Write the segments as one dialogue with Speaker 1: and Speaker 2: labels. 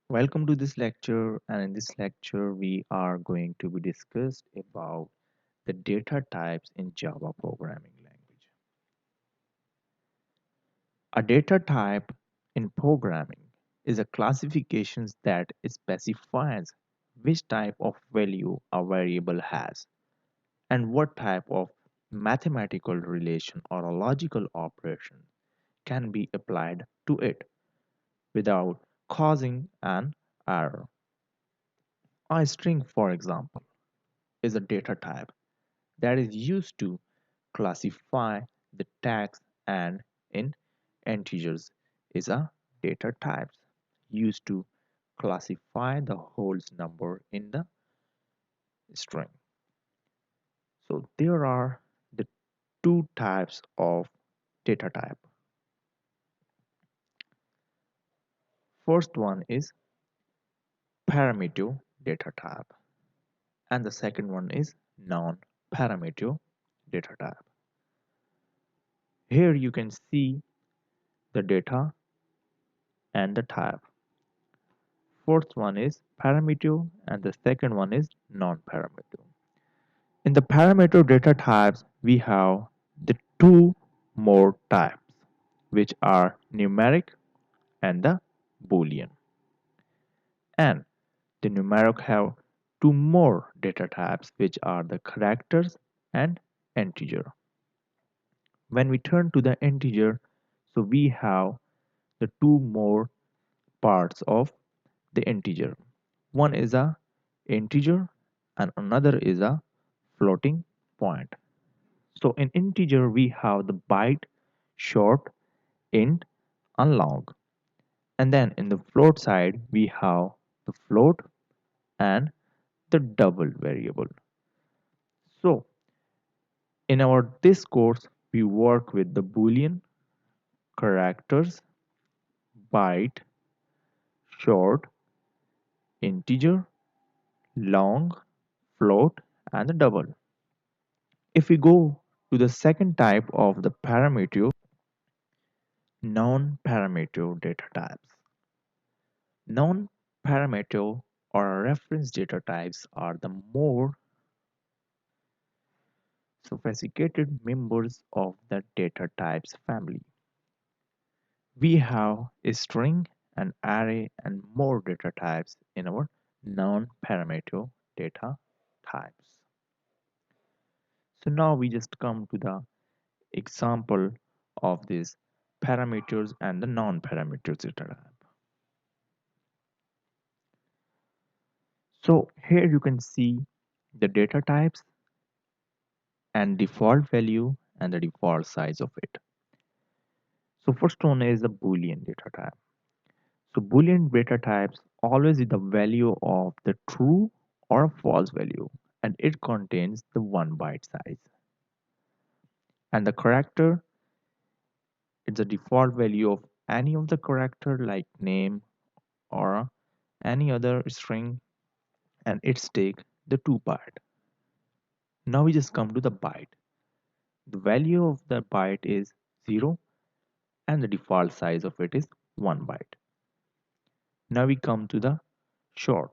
Speaker 1: Welcome to this lecture, and in this lecture we are going to be discussed about the data types in Java programming language. A data type in programming is a classification that specifies which type of value a variable has and what type of mathematical relation or a logical operation can be applied to it without causing an error. A string, for example, is a data type that is used to classify the text, and in integers is a data type used to classify the whole number in the string. So there are the two types of data type. First one is parameter data type and the second one is non-parameter data type. Here you can see the data and the type. First one is parameter and the second one is non-parameter. In the parameter data types, we have the two more types, which are numeric and the boolean. And the numeric have two more data types, which are the characters and integer. When we turn to the integer, so we have the two more parts of the integer. One is a integer and another is a floating point. So in integer we have the byte, short, int and long. And then in the float side we have the float and the double variable. So in our this course we work with the boolean, characters, byte, short, integer, long, float and the double. If we go to the second type of the parameter, non-parameter data types. Non-parameter or reference data types are the more sophisticated members of the data types family. We have a string, an array, and more data types in our non-parameter data types. So now we just come to the example of these parameters and the non-parameters data type. So here you can see the data types and default value and the default size of it. So first one is the boolean data type. So boolean data types always is the value of the true or false value and it contains the 1 byte size. And the character is the default value of any of the character like name or any other string and its take the 2 byte. Now we just come to the byte. The value of the byte is 0 and the default size of it is 1 byte. Now we come to the short.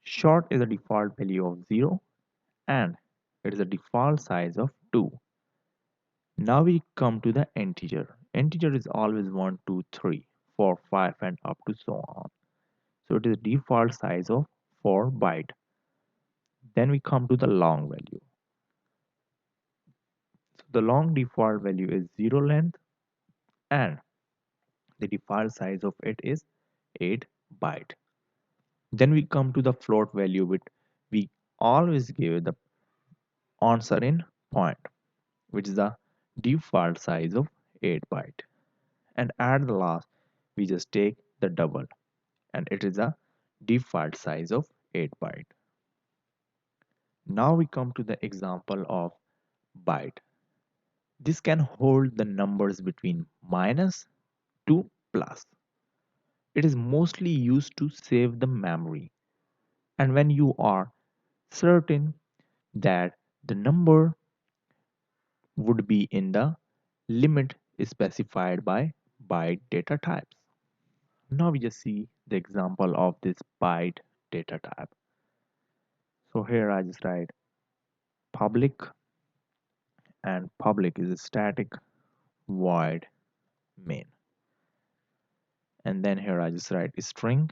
Speaker 1: Short is a default value of 0 and it is a default size of 2. Now we come to the integer. Integer is always 1, 2, 3, 4, 5 and up to so on. So it is default size of 4 byte. Then we come to the long value. So the long default value is 0 length and the default size of it is 8 byte. Then we come to the float value which we always give the answer in point, which is the default size of 8 byte. And at the last, we just take the double and it is a default size of 8 byte. Now we come to the example of byte. This can hold the numbers between minus to plus. It is mostly used to save the memory. And when you are certain that the number would be in the limit specified by byte data types. Now we just see the example of this byte data type. So here I just write public, and public is a static void main. And then here I just write string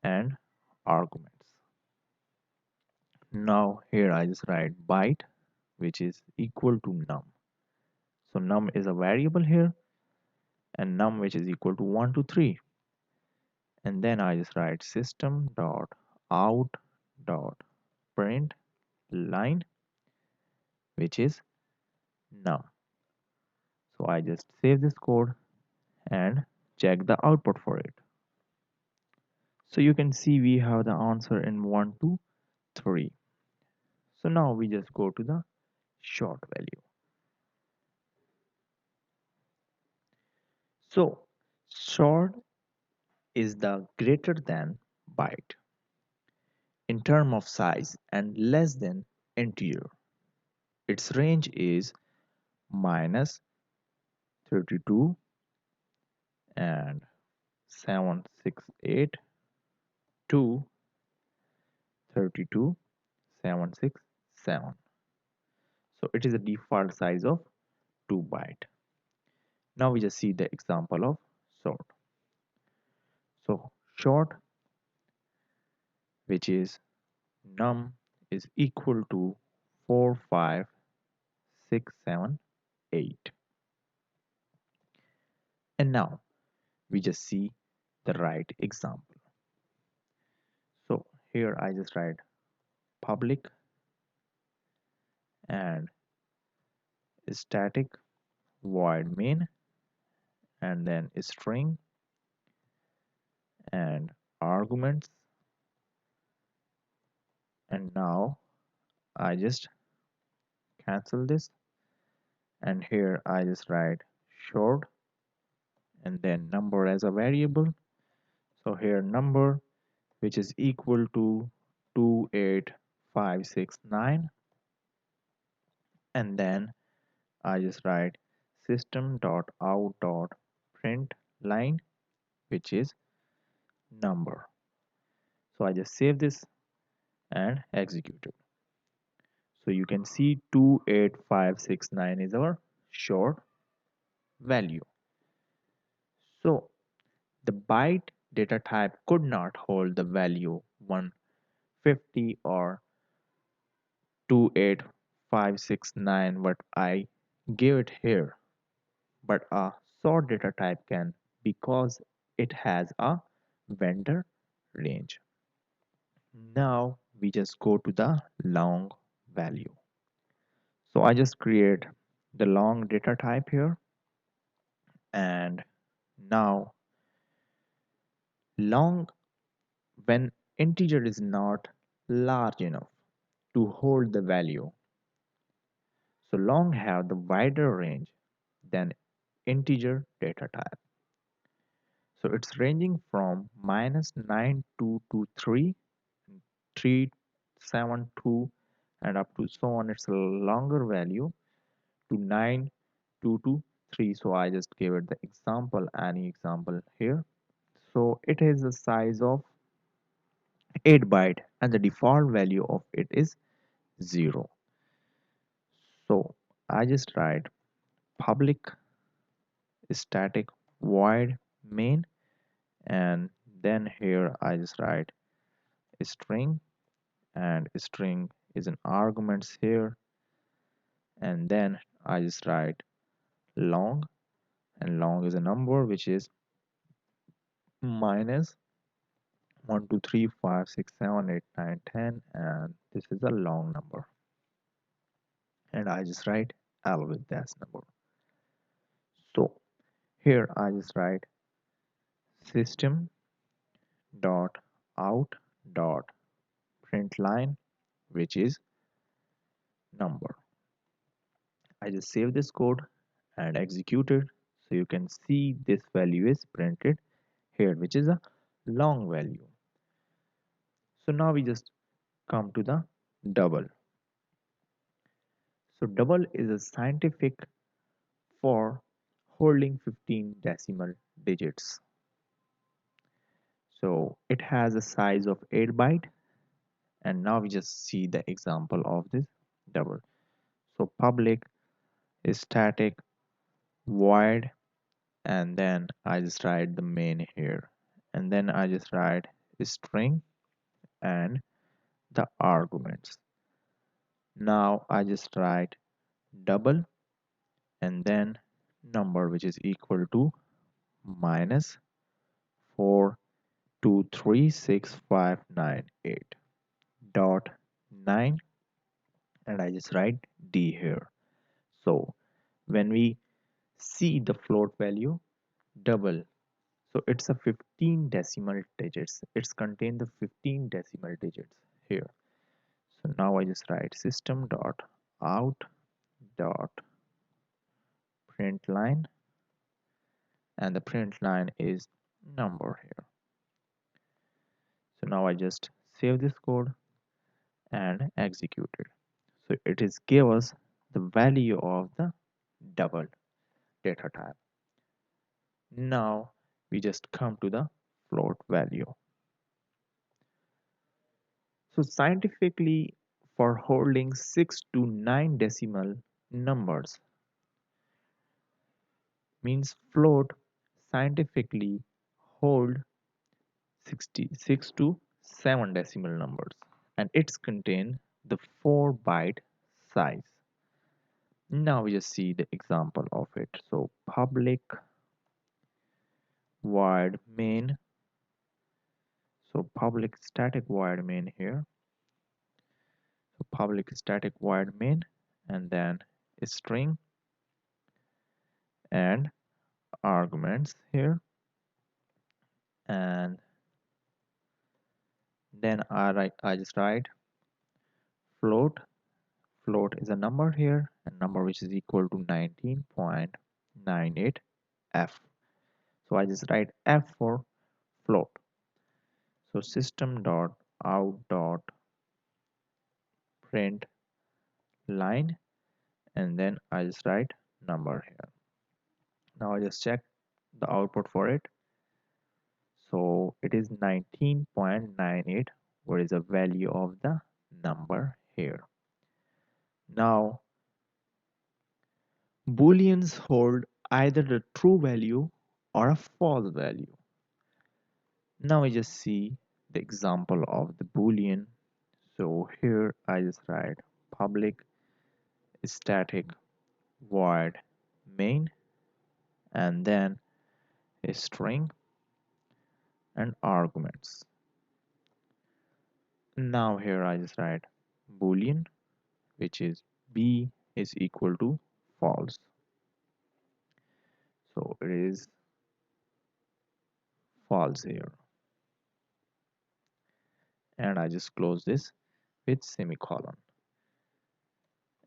Speaker 1: and arguments. Now here I just write byte, which is equal to num. So num is a variable here, and num which is equal to 1 to 3. And then I just write system dot out dot print line, which is num. So I just save this code and check the output for it. So you can see we have the answer in 1 to 3. So now we just go to the short value. So short is the greater than byte in term of size and less than integer. Its range is minus 32 and 768 to 32 767. So it is a default size of 2 byte. Now we just see the example of sort. So short, which is num is equal to 45678. And now we just see the right example. So here I just write public and static void main, and then string and arguments. And now I just cancel this, and here I just write short and then number as a variable. So here number which is equal to 28569, and then I just write system.out.print line, which is number. So I just save this and execute it. So you can see 28569 is our short value. So the byte data type could not hold the value 150 or 28569 what I gave it here, but a sort data type can because it has a vendor range. Now we just go to the long value. So I just create the long data type here, and now long, when integer is not large enough to hold the value, so long have the wider range than integer data type. So it's ranging from -9223, 372, and up to so on. It's a longer value to 9223. So I just gave it the example, any example here. So it is a size of 8 byte and the default value of it is 0. So I just write public static void main, and then here I just write string, and string is an arguments here, and then I just write long, and long is a number which is minus 1 2 3 5 6 7 8 9 10, and this is a long number, and I just write L with that number. So here I just write system dot out dot print line, which is number. I just save this code and execute it. So you can see this value is printed here, which is a long value. So now we just come to the double. So double is a scientific for holding 15 decimal digits. So it has a size of 8 byte, and now we just see the example of this double. So public is static void, and then I just write the main here, and then I just write string and the arguments. Now I just write double and then number which is equal to minus 4236598 dot 9, and I just write D here. So when we see the float value double, so it's a 15 decimal digits. It's contained the 15 decimal digits here. So now I just write system dot out dot print line, and the print line is number here. So now I just save this code and execute it. So it is give us the value of the double data type. Now we just come to the float value. So scientifically, for holding 6 to 9 decimal numbers, means float scientifically hold 66 to 7 decimal numbers, and it's contain the 4 byte size. Now we just see the example of it. So public void main, so public static void main here, so public static void main, and then a string and arguments here, and then I just write float. Float is a number here, a number which is equal to 19.98 f. So I just write f for float. So system dot out dot print line, and then I just write number here. Now I just check the output for it. So it is 19.98. What is the value of the number here? Now booleans hold either the true value or a false value. Now I just see the example of the boolean. So here I just write public static void main, and then a string and arguments. Now here I just write boolean, which is b is equal to false. So it is false here, and I just close this with semicolon,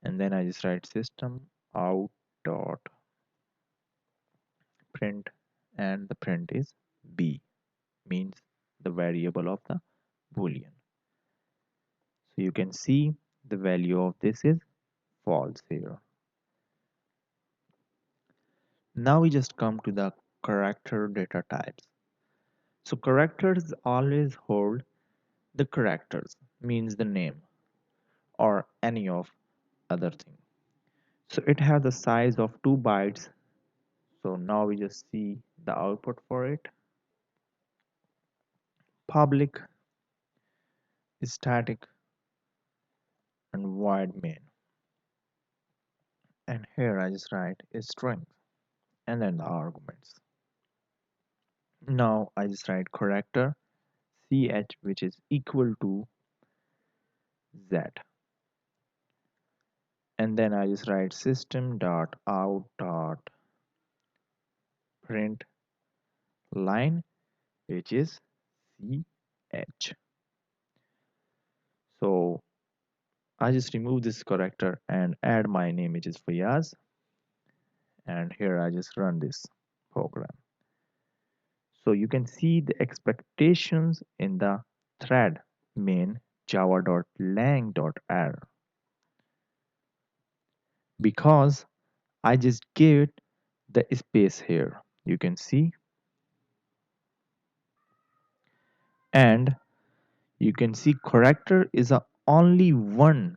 Speaker 1: and then I just write system out dot print, and the print is b, means the variable of the boolean. So you can see the value of this is false here. Now we just come to the character data types. So characters always hold the characters, means the name or any of other thing. So it has the size of 2 bytes. So now we just see the output for it. Public, static, and void main. And here I just write a string and then the arguments. Now I just write character ch, which is equal to z, and then I just write system dot out dot print line, which is ch. So I just remove this character and add my name, which is Fayaz, and here I just run this program. So you can see the expectations in the thread main java.lang.error, because I just gave it the space here. You can see And you can see character is a only one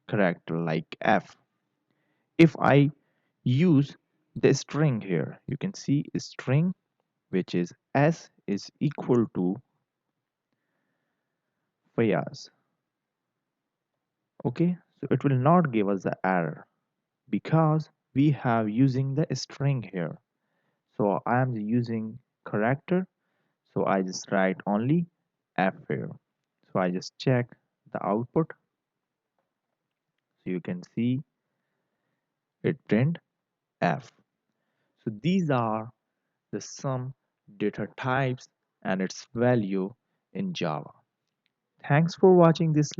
Speaker 1: character like F. If I use the string here, you can see string, which is S is equal to Fayaz. Okay, so it will not give us the error because we have using the string here. So I am using character, so I just write only F here. So I just check the output, so you can see it print F. So these are the some data types and its value in Java. Thanks for watching this